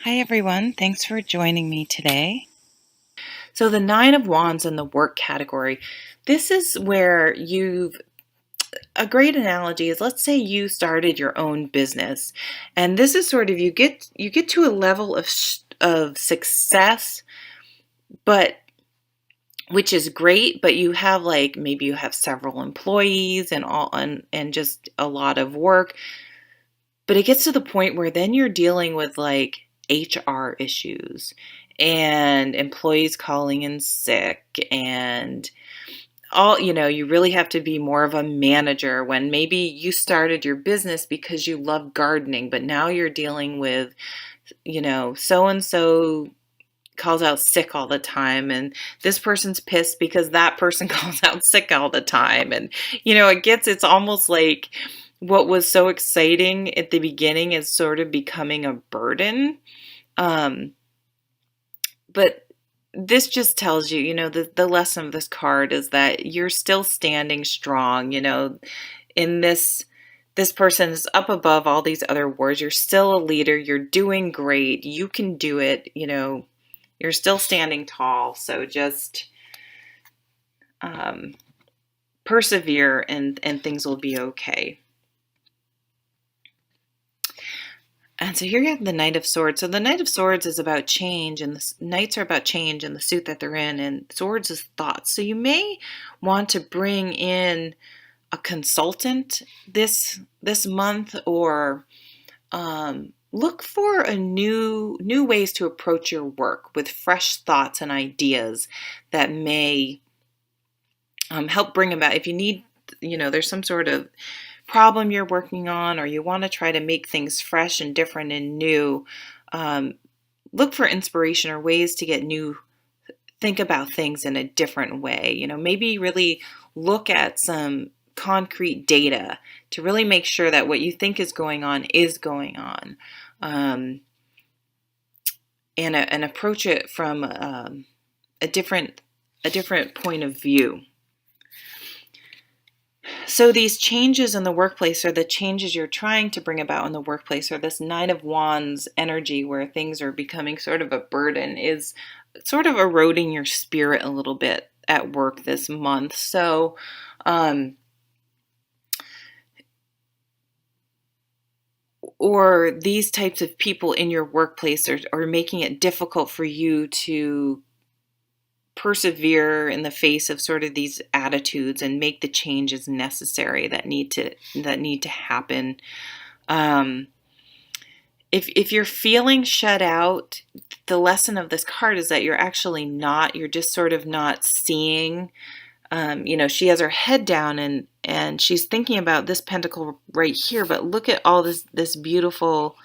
Hi, everyone. Thanks for joining me today. So, the Nine of Wands in the work category, this is where a great analogy is, let's say you started your own business, and this is sort of you get to a level of success, but which is great, but you have like maybe you have several employees and just a lot of work. But it gets to the point where then you're dealing with like HR issues and employees calling in sick and you really have to be more of a manager when maybe you started your business because you love gardening, but now you're dealing with, so and so calls out sick all the time and this person's pissed because that person calls out sick all the time. And it's almost like what was so exciting at the beginning is sort of becoming a burden. um but this just tells you, the lesson of this card is that you're still standing strong. In this person is up above all these other wars. You're still a leader. You're doing great. You can do it. You're still standing tall. So just um, persevere and things will be okay. And so here you have the Knight of Swords. So the Knight of Swords is about change, and the Knights are about change in the suit that they're in, and Swords is thoughts. So you may want to bring in a consultant this month, or look for a new ways to approach your work with fresh thoughts and ideas that may help bring about. If you need, there's some sort of problem you're working on, or you want to try to make things fresh and different and new, um, look for inspiration or ways to think about things in a different way. Maybe really look at some concrete data to really make sure that what you think is going on, and approach it from a different point of view. So these changes in the workplace, or the changes you're trying to bring about in the workplace, or this Nine of Wands energy where things are becoming sort of a burden, is sort of eroding your spirit a little bit at work this month. So or these types of people in your workplace are making it difficult for you to persevere in the face of sort of these attitudes and make the changes necessary that need to happen. If you're feeling shut out, the lesson of this card is that you're just sort of not seeing. She has her head down and she's thinking about this pentacle right here, but look at all this beautiful,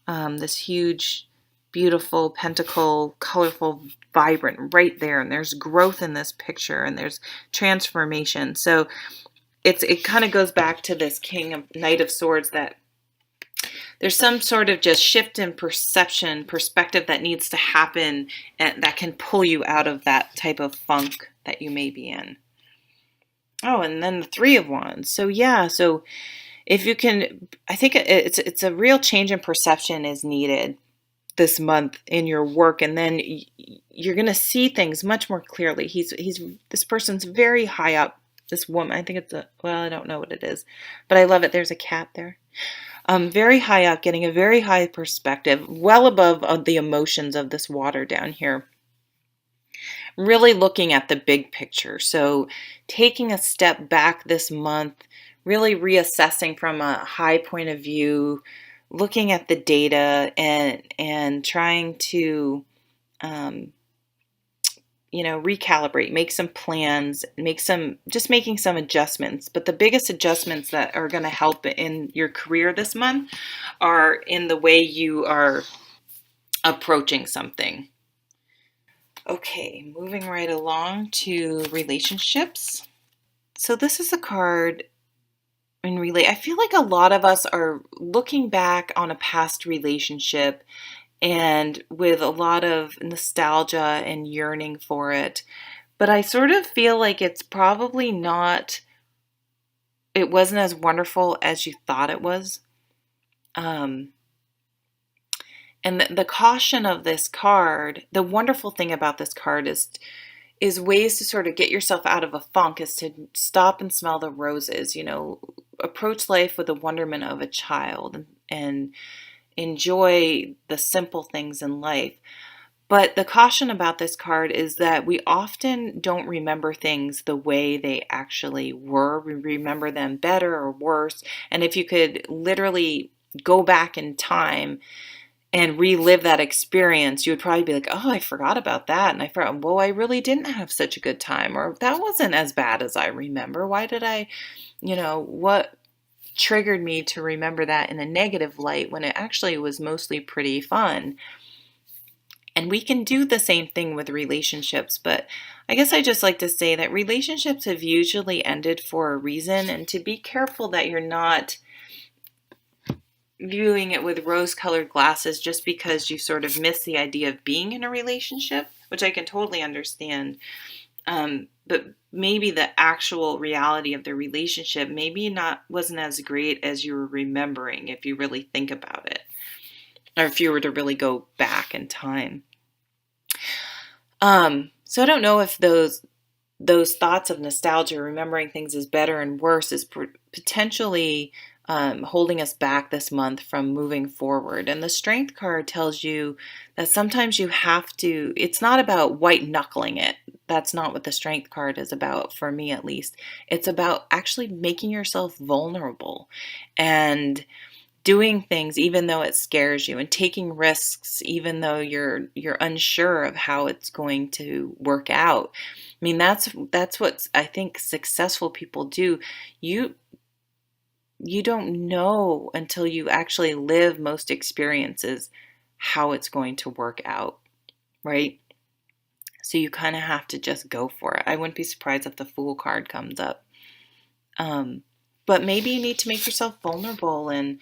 this huge, beautiful pentacle, colorful, vibrant right there. And there's growth in this picture, and there's transformation. So it kind of goes back to this Knight of Swords, that there's some sort of just shift in perspective that needs to happen, and that can pull you out of that type of funk that you may be in. Oh, and then the Three of Wands. So yeah, so if you can, I think it's a real change in perception is needed this month in your work, and then you're going to see things much more clearly. This person's very high up. This woman, I think I don't know what it is, but I love it. There's a cat there. Very high up, getting a very high perspective, well above the emotions of this water down here. Really looking at the big picture. So taking a step back this month, really reassessing from a high point of view, looking at the data and trying to recalibrate, make some plans, making some adjustments. But the biggest adjustments that are going to help in your career this month are in the way you are approaching something. Okay, moving right along to relationships. So this is a card I feel like a lot of us are looking back on a past relationship and with a lot of nostalgia and yearning for it. But I sort of feel like it wasn't as wonderful as you thought it was. And the caution of this card, the wonderful thing about this card is ways to sort of get yourself out of a funk, is to stop and smell the roses, approach life with the wonderment of a child, and enjoy the simple things in life. But the caution about this card is that we often don't remember things the way they actually were. We remember them better or worse. And if you could literally go back in time and relive that experience, you would probably be like, oh, I forgot about that. And I forgot, well, I really didn't have such a good time. Or that wasn't as bad as I remember. Why did I, what triggered me to remember that in a negative light when it actually was mostly pretty fun? And we can do the same thing with relationships, but I guess I just like to say that relationships have usually ended for a reason, and to be careful that you're not viewing it with rose-colored glasses just because you sort of miss the idea of being in a relationship, which I can totally understand. But maybe the actual reality of the relationship wasn't as great as you were remembering, if you really think about it, or if you were to really go back in time. So I don't know if those thoughts of nostalgia, remembering things as better and worse, is potentially holding us back this month from moving forward. And the Strength card tells you that sometimes you have to, it's not about white knuckling it. That's not what the Strength card is about, for me at least. It's about actually making yourself vulnerable and doing things even though it scares you, and taking risks even though you're unsure of how it's going to work out. I mean, that's what I think successful people do. You don't know until you actually live most experiences how it's going to work out, right? So you kind of have to just go for it. I wouldn't be surprised if the Fool card comes up. But maybe you need to make yourself vulnerable, and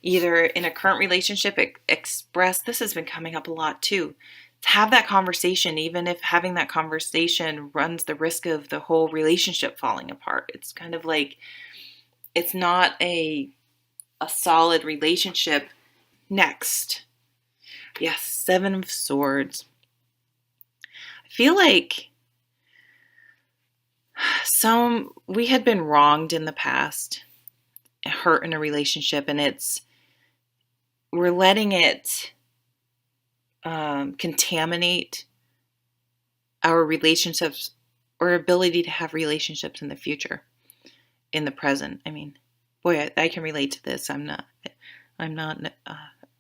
either in a current relationship express, this has been coming up a lot too, to have that conversation, even if having that conversation runs the risk of the whole relationship falling apart. It's kind of like, it's not a solid relationship. Next. Yes, Seven of Swords. I feel like we had been wronged in the past, hurt in a relationship, and we're letting it contaminate our relationships or ability to have relationships in the future, in the present. I mean, boy, I can relate to this. I'm not,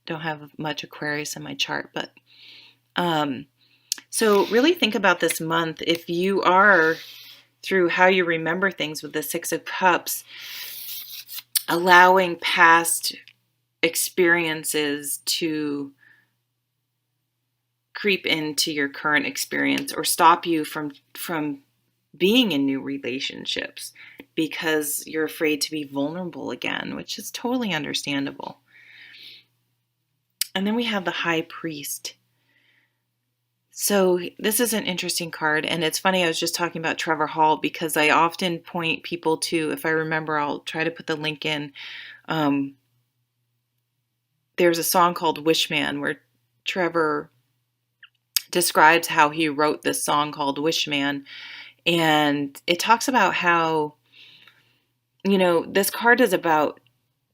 don't have much Aquarius in my chart, but, so really think about this month. If you are, through how you remember things with the Six of Cups, allowing past experiences to creep into your current experience or stop you from being in new relationships because you're afraid to be vulnerable again, which is totally understandable. And then we have the High Priest. So this is an interesting card, and it's funny, I was just talking about Trevor Hall because I often point people to, if I remember, I'll try to put the link in. There's a song called Wishman where Trevor describes how he wrote this song called Wishman, and it talks about how, this card is about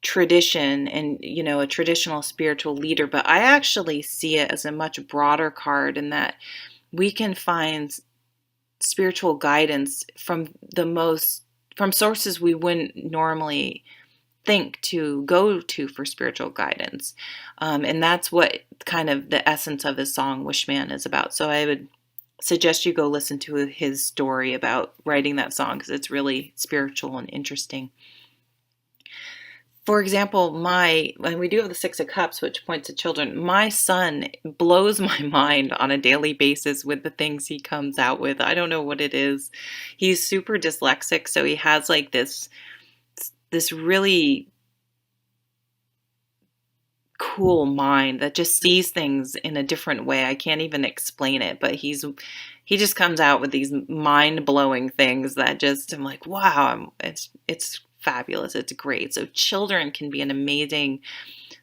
tradition and, a traditional spiritual leader, but I actually see it as a much broader card in that we can find spiritual guidance from sources we wouldn't normally think to go to for spiritual guidance. And that's what kind of the essence of his song Wishman is about. So I would suggest you go listen to his story about writing that song, because it's really spiritual and interesting. For example, when we do have the Six of Cups, which points to children, my son blows my mind on a daily basis with the things he comes out with. I don't know what it is. He's super dyslexic, so he has like this really cool mind that just sees things in a different way. I can't even explain it, but he just comes out with these mind-blowing things that just, I'm like, wow, it's fabulous. It's great. So children can be an amazing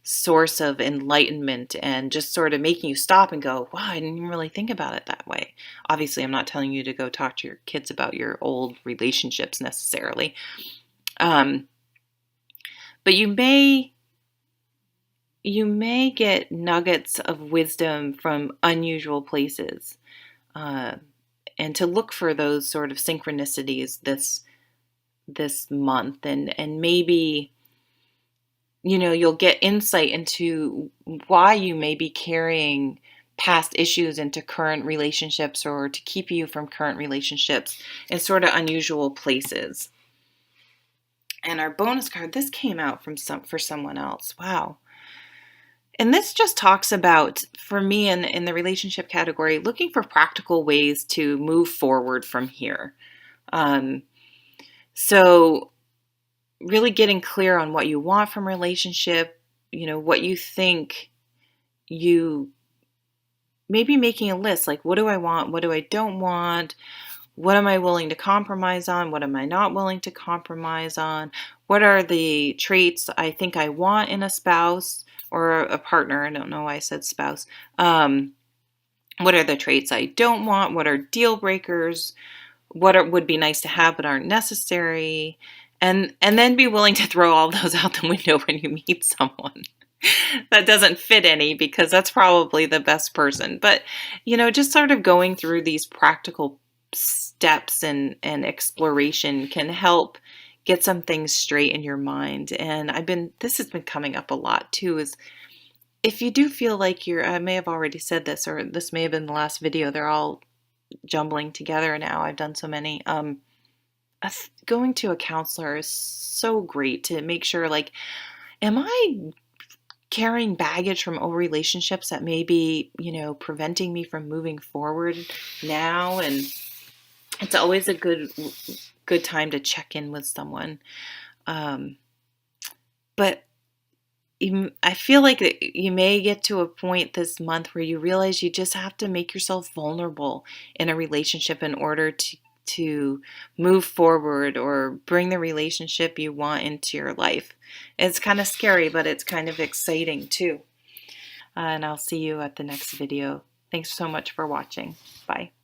source of enlightenment and just sort of making you stop and go, wow, I didn't even really think about it that way. Obviously, I'm not telling you to go talk to your kids about your old relationships necessarily. But you may get nuggets of wisdom from unusual places, uh, and to look for those sort of synchronicities this month, and maybe you'll get insight into why you may be carrying past issues into current relationships, or to keep you from current relationships in sort of unusual places. And our bonus card, this came out for someone else. Wow. And this just talks about, for me in the relationship category, looking for practical ways to move forward from here. Um, so really getting clear on what you want from a relationship, what you think, you maybe making a list, like, what do I want? What do I don't want? What am I willing to compromise on? What am I not willing to compromise on? What are the traits I think I want in a spouse or a partner? I don't know why I said spouse. What are the traits I don't want? What are deal breakers? Would be nice to have but aren't necessary? And then be willing to throw all those out the window when you meet someone that doesn't fit any, because that's probably the best person. But, just sort of going through these practical steps and exploration can help get some things straight in your mind. And this has been coming up a lot too, is if you do feel like I may have already said this, or this may have been the last video, they're all jumbling together now. I've done so many. Going to a counselor is so great to make sure, like, am I carrying baggage from old relationships that may be, preventing me from moving forward now? And it's always a good time to check in with someone. But I feel like you may get to a point this month where you realize you just have to make yourself vulnerable in a relationship in order to move forward or bring the relationship you want into your life. It's kind of scary, but it's kind of exciting too. And I'll see you at the next video. Thanks so much for watching. Bye.